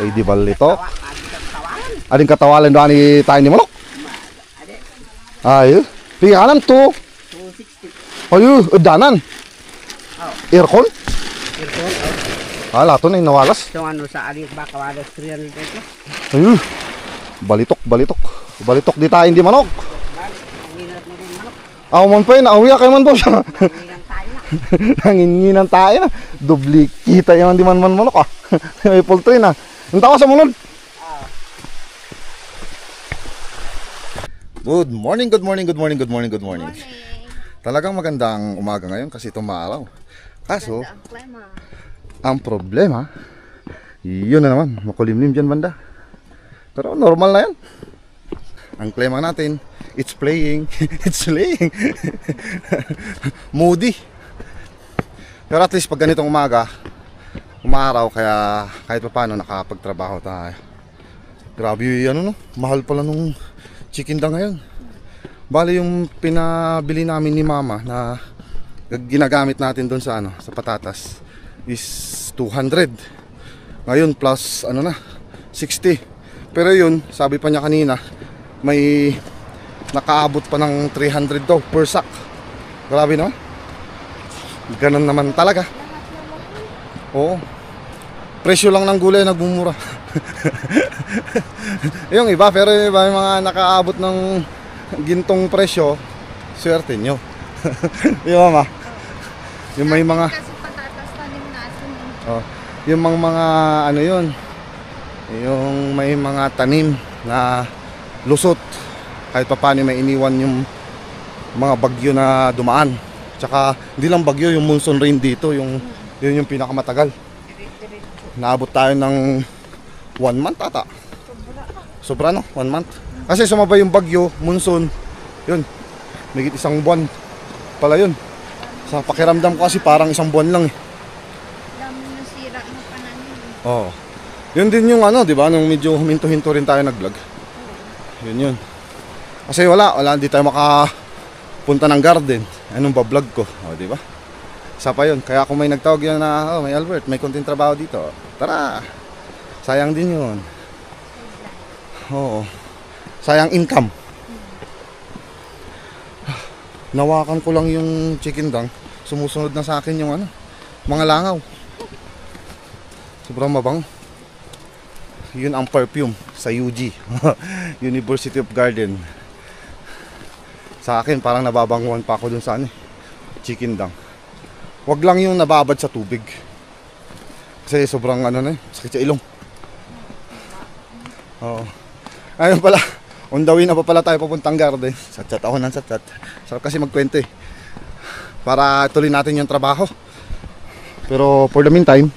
Ay di balitok. Ading katawalan doon ni tayo ni Manok. Ay, pingalan to. 260. Ayo, udanan. Aircon? Aircon. Hala, to na yung nawalas. So ano sa alit baka walas 300 pesos. Ayo. Balitok di tayo hindi Manok. Ako man pa yun, nauwi kayo man po siya. Nanginginan tayo na. Duplikita yung di man Manok ah. May poultry na. Ang tawa sa munod. Good morning. Talagang magandang umaga ngayon kasi itong maaraw. Kaso, ang problema, yun na naman, makulimlim dyan banda. Pero normal na yan. Ang klema natin, it's playing. Moody. Pero at least pag ganitong umaga, umaraw, kaya kahit pa paano nakapagtrabaho tayo. Grabe ano no, mahal pala nung chicken da ngayon. Bali yung pinabili namin ni mama na ginagamit natin doon sa ano, sa patatas is 200. Ngayon plus ano na, 60. Pero yun, sabi pa niya kanina, may nakaabot pa ng 300 daw per sack. Grabe no? Ganun naman talaga. Oo. Presyo lang ng gulay nagmumura. Yung iba, pero yung iba, yung mga nakaabot ng gintong presyo, swerte nyo. Di ba ma? Yung may mga yung mga ano yun, yung may mga tanim na lusot, kahit pa paano may iniwan yung mga bagyo na dumaan. Tsaka hindi lang bagyo, yung monsoon rain dito, yun yung pinakamatagal. Naabot tayo ng 1 month ata. Sobra no, 1 month. Kasi sumabay yung bagyo, monsoon, yun, migit 1 buwan pala yun. Sa pakiramdam ko kasi parang 1 buwan lang eh. Dami na sira ng pananim. Oo. Yun din yung ano, di ba, nung medyo huminto-hinto rin tayo nag-vlog. Yun. Kasi wala, hindi tayo makapunta ng garden. Anong ba-vlog ko, di ba? Isa pa yun. Kaya kung may nagtawag yan na, may Albert, may konting trabaho dito. Tara. Sayang din yun. Oo. Sayang income. Nawakan ko lang yung chicken dang. Sumusunod na sa akin yung ano, mga langaw. Sobrang mabango. Yun ang perfume sa UG. University of Garden. Sa akin parang nababanguhan pa ako dun sa ano, chicken dang. Wag lang yung nababad sa tubig. Kasi sobrang ano na, sakit sa ilong. Oo. Ayun pala, on the way na pa pala tayo papuntang garden. Chat ako ng chat. Sarap kasi magkwento eh. Para tuloy natin yung trabaho. Pero for the meantime,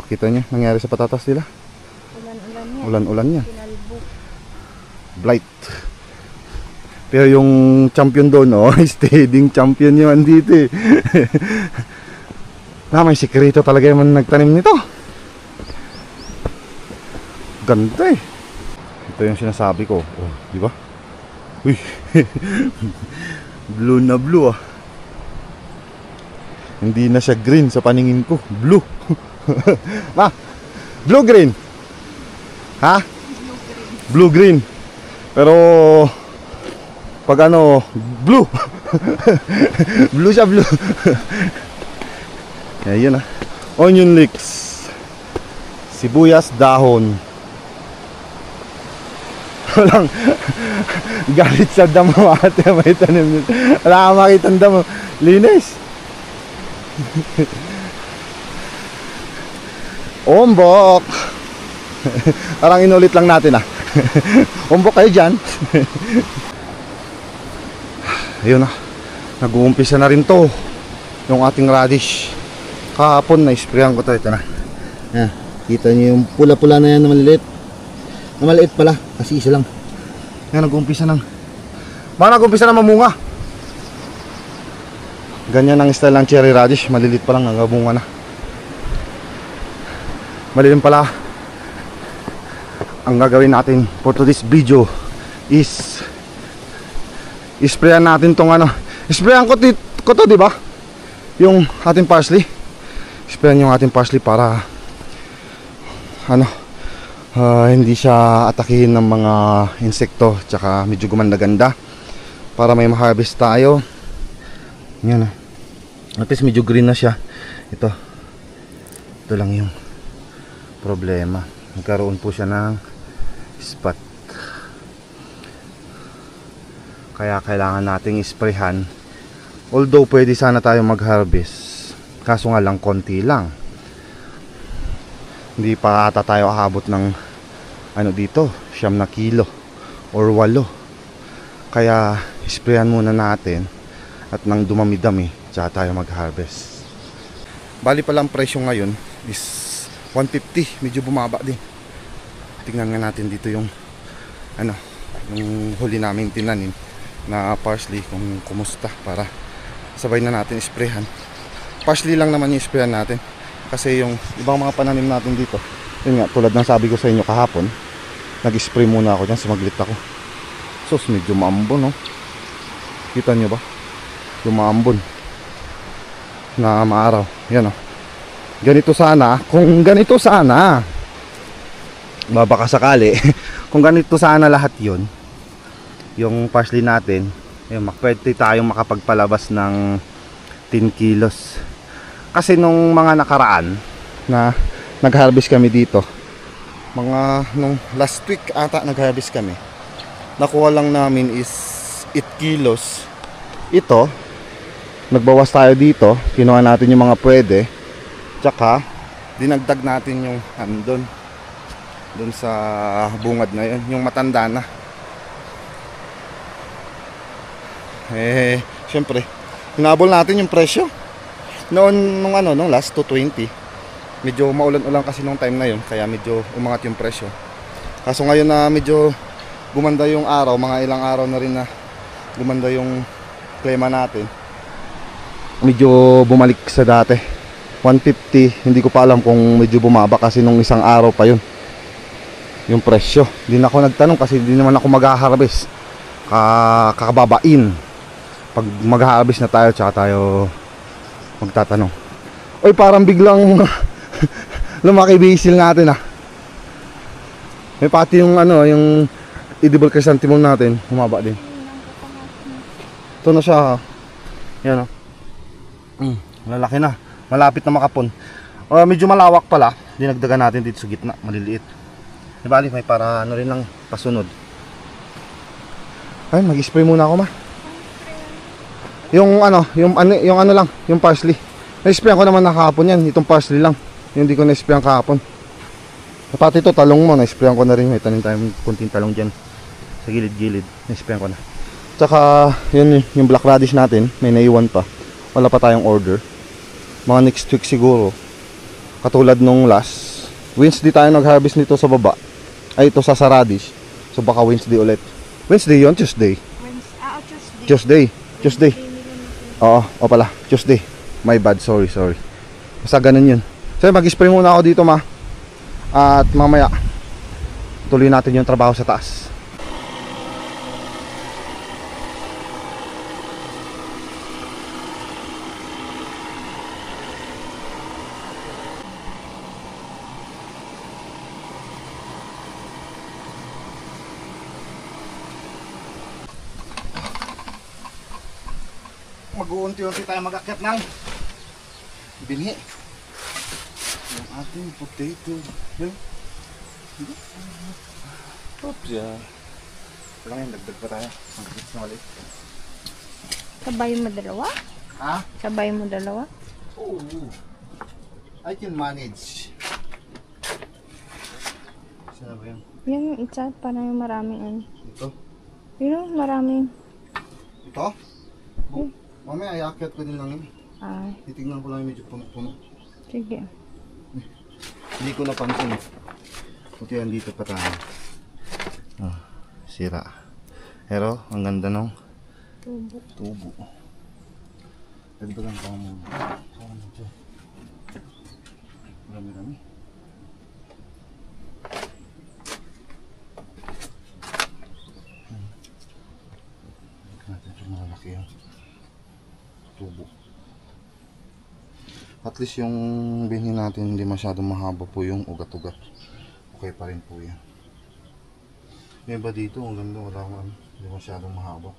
kita nyo, nangyari sa patatas nila. Ulan-ulan yan. Blight. Pero yung champion doon, steading champion yun dito eh. May sikreto talaga yung nagtanim nito. Ganda eh. Ito yung sinasabi ko. Di ba? Uy. Blue na blue ah. Hindi na siya green sa paningin ko. Blue. Blue green. Ha? Blue green. Pero pag ano, blue. Blue siya, blue. Ayan ah. Onion leeks. Sibuyas dahon. Walang galit sa damo ate, may tanim nito. Wala kang makita ang damo. Linis. Ombok. Parang inulit lang natin ah. Ombok kayo dyan. Ayun na, nag-uumpisa na rin to yung ating radish. Kahapon na-sprayan ko to. Ito na. Ayan, kita nyo yung pula-pula na yan na maliliit. Na maliit pala, kasi isa lang. Ayan, nag-uumpisa na. Nag-uumpisa na mamunga. Ganyan ang style ng cherry radish. Maliliit pa lang, nag-bunga na. Malilim pala. Ang gagawin natin for today's video is isprayan natin tong ano. Isprayan ko to, di ba? Yung ating parsley. Isprayan yung ating parsley para ano, hindi siya atakihin ng mga insekto, tsaka medyo gumanda-ganda para may ma-harvest tayo. Yan, at least medyo green na siya. Ito lang yung problema, nagkaroon po siya ng spot, kaya kailangan nating isprayhan. Although pwede sana tayo mag-harvest, kaso nga lang konti lang, hindi pa ata tayo aabot ng ano dito, 9 na kilo or 8. Kaya isprayan muna natin at nang dumami-dami tsaka tayo mag-harvest. Bali palang presyo ngayon is 150, medyo bumaba din. Tingnan nga natin dito yung ano, yung huli namin tinanim na parsley, kung kumusta, para sabay na natin isprayhan. Parsley lang naman yung isprayan natin kasi yung ibang mga pananim natin dito, yun nga, tulad ng sabi ko sa inyo kahapon, nag-spray muna ako dyan, sumaglit ako. Sus, medyo maambon, no? Kita nyo ba? Yung maambon na maaraw. Yan, oh. Ganito sana, kung ganito sana, baka sakali, kung ganito sana lahat yon, yung parsley natin, yun, pwede tayong makapagpalabas ng 10 kilos. Kasi nung mga nakaraan na nag-harvest kami dito, nung last week ata nag-harvest kami, nakuha lang namin is 8 kilos. Ito, nagbawas tayo dito, kinuha natin yung mga pwede, tsaka dinagdag natin yung doon sa bungad na yun, yung matanda na. Syempre hinabol natin yung presyo noon, nung last 220. Medyo maulan-ulan kasi nung time na yun, kaya medyo umangat yung presyo. Kaso ngayon na medyo gumanda yung araw, mga ilang araw na rin na gumanda yung klima natin, medyo bumalik sa dati 150. Hindi ko pa alam kung medyo bumaba kasi nung isang araw pa yun yung presyo. Hindi na ako nagtanong kasi hindi naman ako mag-harvest, kakababain. Pag mag-harvest na tayo, tsaka tayo magtatanong. Oy, parang biglang lumaki basil natin, ah. May pati yung yung edible chrysanthemum natin, humaba din. Ito na siya, yan, lalaki na, malapit na makapon. Medyo malawak pala, dinagdagan natin dito sa gitna, maliliit. Di bali, may para rin lang pasunod. Ay, mag-spray muna ako, ma. Yung lang, yung parsley. Na-sprayan ko naman nakahapon yan, itong parsley lang. Yung hindi ko na-sprayan kahapon. Pati ito, talong mo, na-sprayan ko na rin. May tanim tayong kunting talong dyan sa gilid-gilid, na-sprayan ko na. Tsaka, yun, yung black radish natin, may naiwan pa. Wala pa tayong order. Mga next week siguro. Katulad nung last Wednesday tayo nag-harvest nito sa baba. Ay, ito sa radish. So baka Wednesday ulit. Wednesday yun? Tuesday? Tuesday. Tuesday. Oo, pala, Tuesday. My bad, sorry. Basta ganun yun. So mag-spray muna ako dito, ma. At mamaya tuloy natin yung trabaho sa taas. Mag-uunti-unti tayo mag-akyat ng binhi. Yung ating potato. Oops, yeah. Ito lang yan, dagdag pa tayo. Mag-akyat na ulit. Sabay mo dalawa? Ha? Sabay mo dalawa? Oo. I can manage. Saan ba yun? Yung isa, parang yung maraming ano. Ito? Yun, maraming. Ito? Mamaya iakyat ko din lang yun. Ay, Titignan ko lang yung medyo puno-puno. sige. Hindi ko napansin. Buti andito pa tayo. Sira. Pero ang ganda ng tubo. Dagdagan ko muna. Marami-rami. Natin ito malaki yung tubo. At least yung binhi natin hindi masyadong mahaba po yung ugat-ugat. okay pa rin po yan. Yung iba dito, ang ganda, wala akong ano, hindi masyadong mahaba.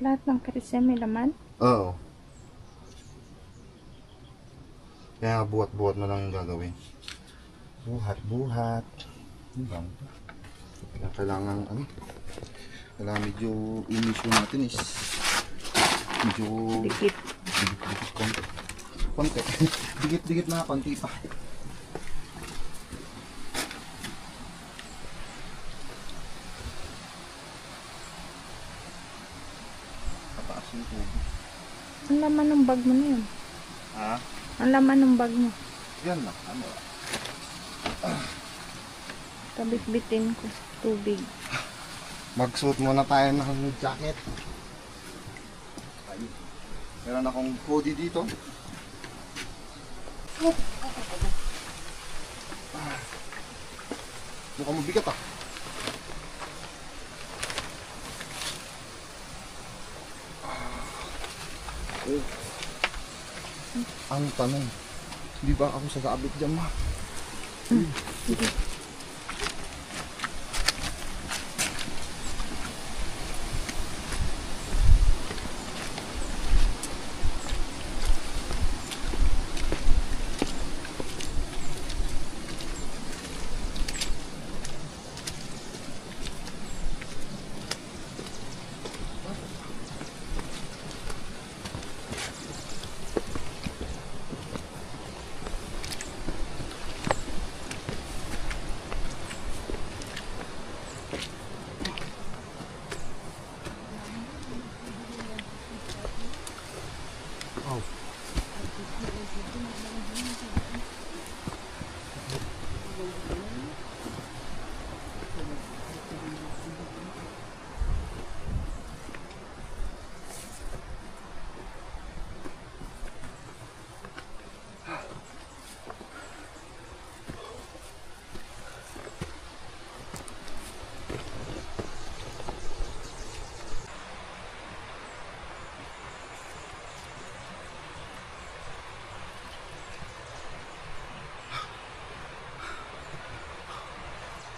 Lahat ng krisya may laman? Oo. Kaya buhat-buhat na lang yung gagawin. Buhat-buhat. Diba? Kaya kailangan, ano, kailangan medyo inisyo natin is medyo Dikit. dikit konti. Konti. Dikit-dikit na, konti pa. Pataas yung tubig. Ang laman ng bag mo na yun. Ha? Ang laman ng bag mo. Yan na. Ano? Kabit-bitin ko. Tubig. Magsuot muna tayo ng jacket. Ay, meron akong hoodie dito. Mukhang mabigat ah. Oh. Ang tanong, di ba ako sasabit dyan ma? Sige. Oh.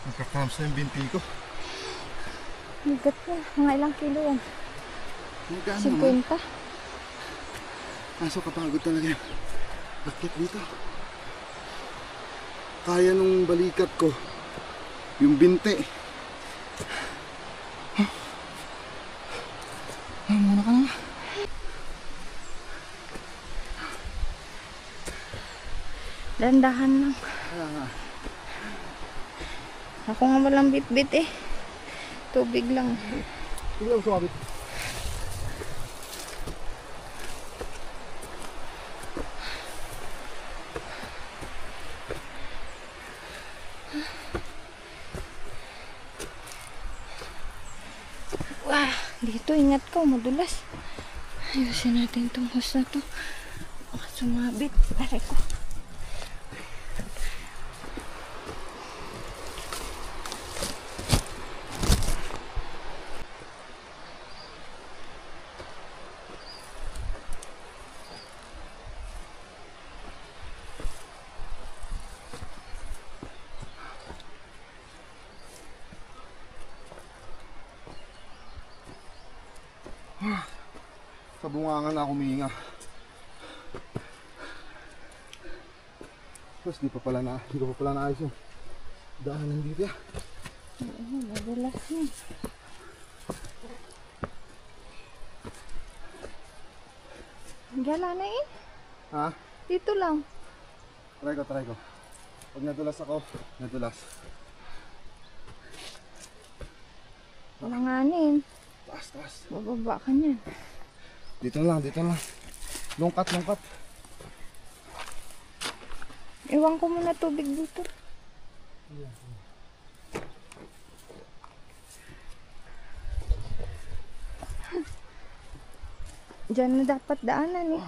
Nagka-cramps na yung binti ko. Bigat na. Mga ilang kilo yan? Magkano naman? 50. Kaso kapagod talaga yung akit dito. Kaya nung balikat ko, yung binti. Muna ka na. Dandahan lang. Ako nga walang bit-bit eh. Tubig lang. Hindi ako sumabit. Wah, dito ingat ka, madulas. Ayusin natin itong hose na to. Baka sumabit. Aray ko. Sa bungangan na ako humihinga. Tapos di ko pa pala naayos yung daanan dito ya. Oo, madulas na. Gala na eh. Ha? Dito lang. Try ko. Pag nadulas ako, nadulas. Alanganin. Taas. Bababa ka niyan. Dito lang. Lungkat. Iwan ko muna tubig dito. Diyan na dapat daanan eh.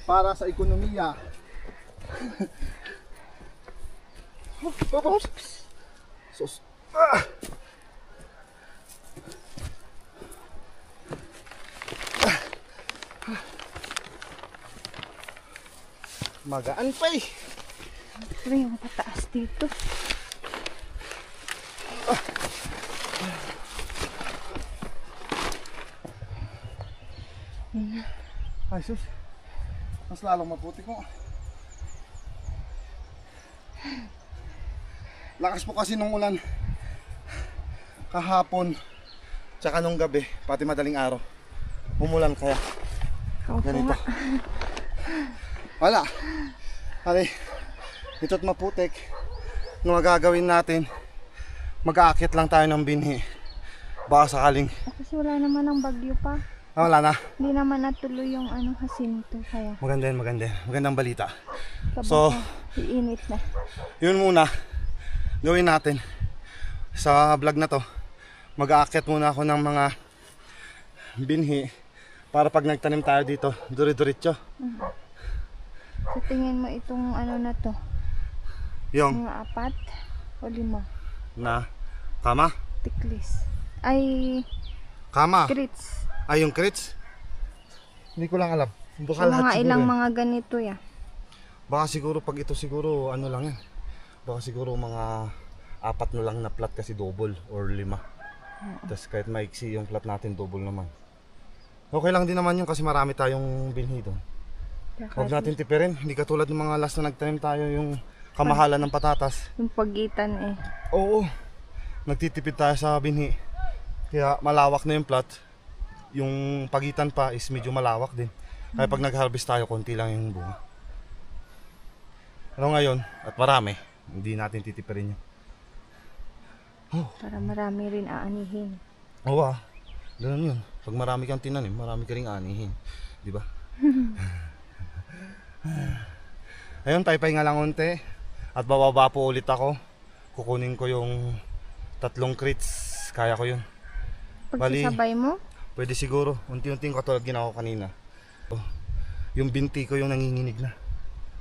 para sa ekonomiya. Oops. Sus. Magaan pa eh. Pero yung pataas dito. Ay sus. Mas lalong maputi ko. Lakas po kasi nung ulan kahapon tsaka nung gabi, pati madaling araw. Umulan kaya Opo ganito. nga. Wala. Hali, ito't maputik. Nung gagawin natin, mag-aakyat lang tayo ng binhi. Baka sakaling, Kasi wala naman ang bagyo pa. wala na. Hindi naman natuloy yung Jacinto. Kaya Maganda yan, maganda yan. Magandang balita. kabaka So, iinit na. yun muna, gawin natin. Sa vlog na to, mag-aakyat muna ako ng mga binhi para pag nagtanim tayo dito, duri-duritso. Sa tingin mo itong na to, Yung mga 4 o 5 na kama? tiklis. Ay, Kama. grits. Ay, yung crits? Hindi ko lang alam. Baka So, lahat mga siguro ilang yan. mga ganito ya. Baka siguro pag ito siguro ano lang yan. Baka siguro mga 4 na lang na plat kasi double or 5. Tapos kahit maiksi yung plat natin double naman. Okay lang din naman yun kasi marami tayong binhi doon. Huwag natin tipirin. Hindi katulad ng mga last na nagtanim tayo yung kamahalan ng patatas. Yung pagitan eh. Oo. Nagtitipid tayo sa binhi. Kaya malawak na yung plat. Yung pagitan pa is medyo malawak din. Kaya pag nag-harvest tayo, konti lang yung bunga. Pero ngayon, at marami, hindi natin titipirin yun. Para marami rin aanihin. Oo ah. Ganun yun. Pag marami kang tinanim, marami ka ring anihin. Di ba? Ayun, paypay nga lang unti. At bababa po ulit ako. Kukunin ko yung 3 crates. Kaya ko yun. Bali, Pagsasabay mo, pwede siguro. Unti-unting katulad ginawa ko kanina. Oh, yung binti ko yung nanginginig na.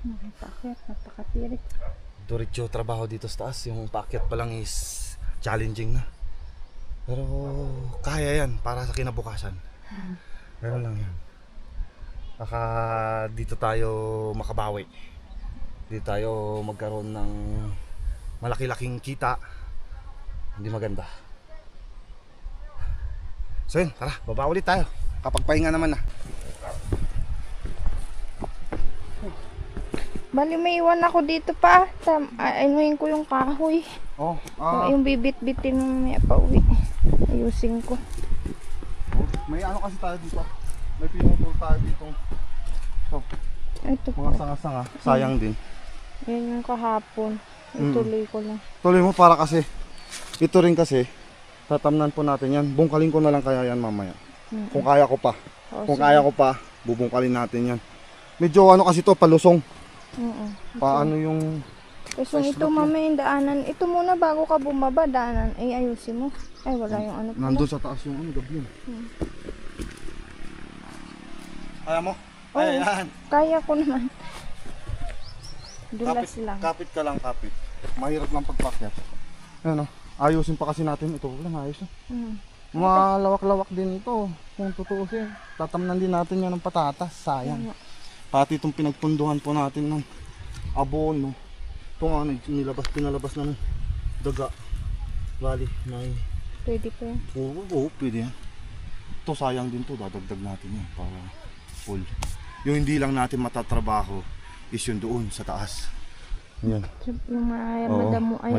napakit, napakatirik. Diretso trabaho dito sa taas. Yung paakyat pa lang is challenging na. Pero kaya yan para sa kinabukasan. Pero lang yan. Baka dito tayo makabawi. Dito tayo magkaroon ng malaki-laking kita. Hindi maganda. So yun, tara, baba ulit tayo. Kapag pahinga naman na. Bali, may iwan ako dito pa. Anuhin ko yung kahoy. Oh, Yung bibit-bitin mo may pauwi. Ayusin ko. may ano kasi tayo dito. May pinutol tayo dito. So, Ito po. mga sanga-sanga. Sayang din. Yan yung kahapon. Ituloy ko lang. Tuloy mo para kasi ito rin kasi tatamnan po natin yan. Bungkalin ko na lang kaya yan mamaya. Kung kaya ko pa. O, Kung sige. kaya ko pa, bubungkalin natin yan. Medyo ano kasi to, palusong. Oo. Paano yung Kasi ito mamaya yung daanan. Ito muna bago ka bumaba, daanan. Ay, ayusin mo. Ay, wala yung ano pala. nandun sa taas yung ano, gabi yun. Kaya mo? Oo. Ayan. Kaya ko naman. Dulas lang. Kapit ka lang, kapit. Mahirap lang pagpakyat. Ayan o. Ayusin pa kasi natin. Ito lang ayos. Malawak-lawak din ito. Kung tutuusin. Tatamnan din natin yan ng patatas. Sayang. Pati itong pinagpunduhan po natin ng abono. Ito nga pinalabas na ng daga. Bali, may Pwede pa yan. oo, pwede yan. Ito sayang din to, dadagdag natin yan para full. Yung hindi lang natin matatrabaho is yung doon sa taas. Yan. Yung mga Oo, madamo, ay,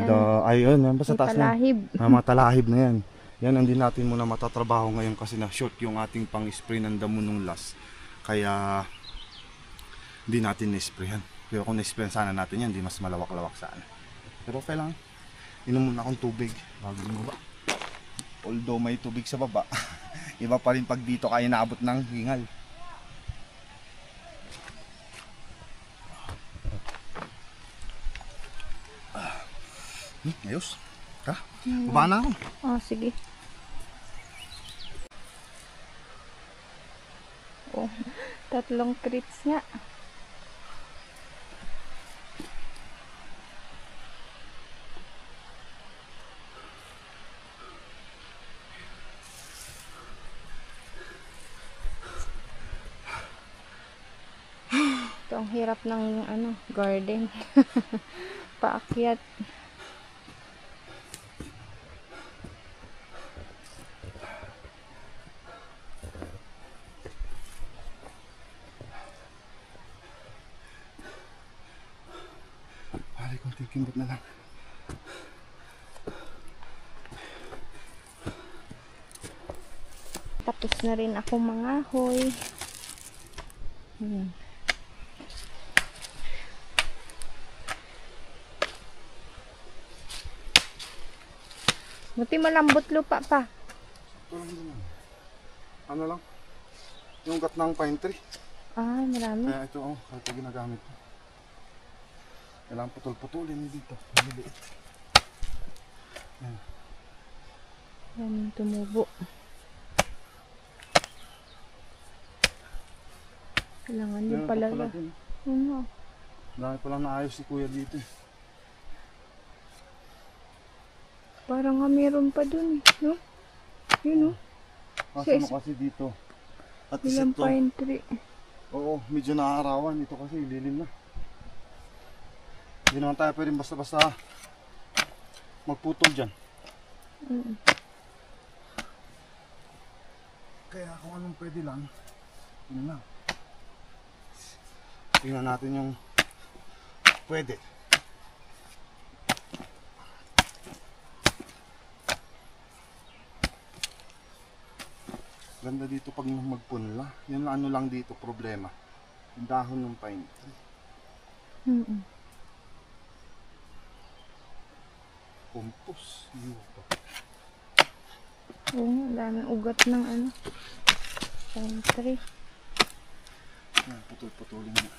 ayun, yan ba sa may taas na? talahib. Mga talahib na yan. Yan ang din natin muna matatrabaho ngayon kasi na-short yung ating pang-spray ng damo nung last. Kaya hindi natin na-sprayan. Pero kung na-sprayan sana natin yan, hindi mas malawak-lawak sana. Pero okay lang. Inom muna akong tubig bago bumaba. Although may tubig sa baba, iba pa rin pag dito kaya naabot ng hingal. Ayos. Ha? Baba na ako. Oh, sige. Oh, 3 crates nga. hirap ng garden. Paakyat. Pare, konting kimbot na lang. Tapos na rin ako mangahoy. Buti malambot lupa pa. Ito lang din. Ano lang? Yung gat ng pine tree. Ah, marami. Kaya ito, kahit ito ginagamit ko. Kailangan putol-putulin dito. Maliliit. Yan. Yan, tumubo. Kailangan din Yan, pala. pala din. Oo. Dahil palang naayos si kuya dito. Parang nga meron pa dun no? Yun Kasi Sa- kasi dito. At least ilang ito. pine tree. Oo, medyo naaarawan. Dito kasi lilim na. Hindi naman tayo pwedeng basta-basta magputol dyan. Kaya kung anong pwede lang, yun na. Tingnan natin yung pwede. Ganda dito pag magpunla. Yung ano lang dito problema. Yung dahon ng pine tree. Compose. Oo nga, daming ugat ng pine tree. Yan, putol-putulin na.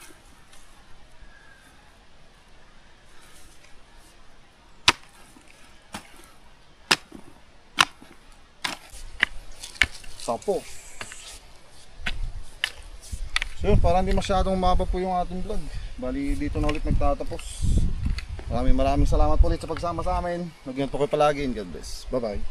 Sapo. So yun, parang hindi masyadong maba po yung ating vlog. Bali dito na ulit nagtatapos. Maraming salamat po ulit sa pagsama sa amin. Mag-ingat po kayo palagi and God bless. Bye bye.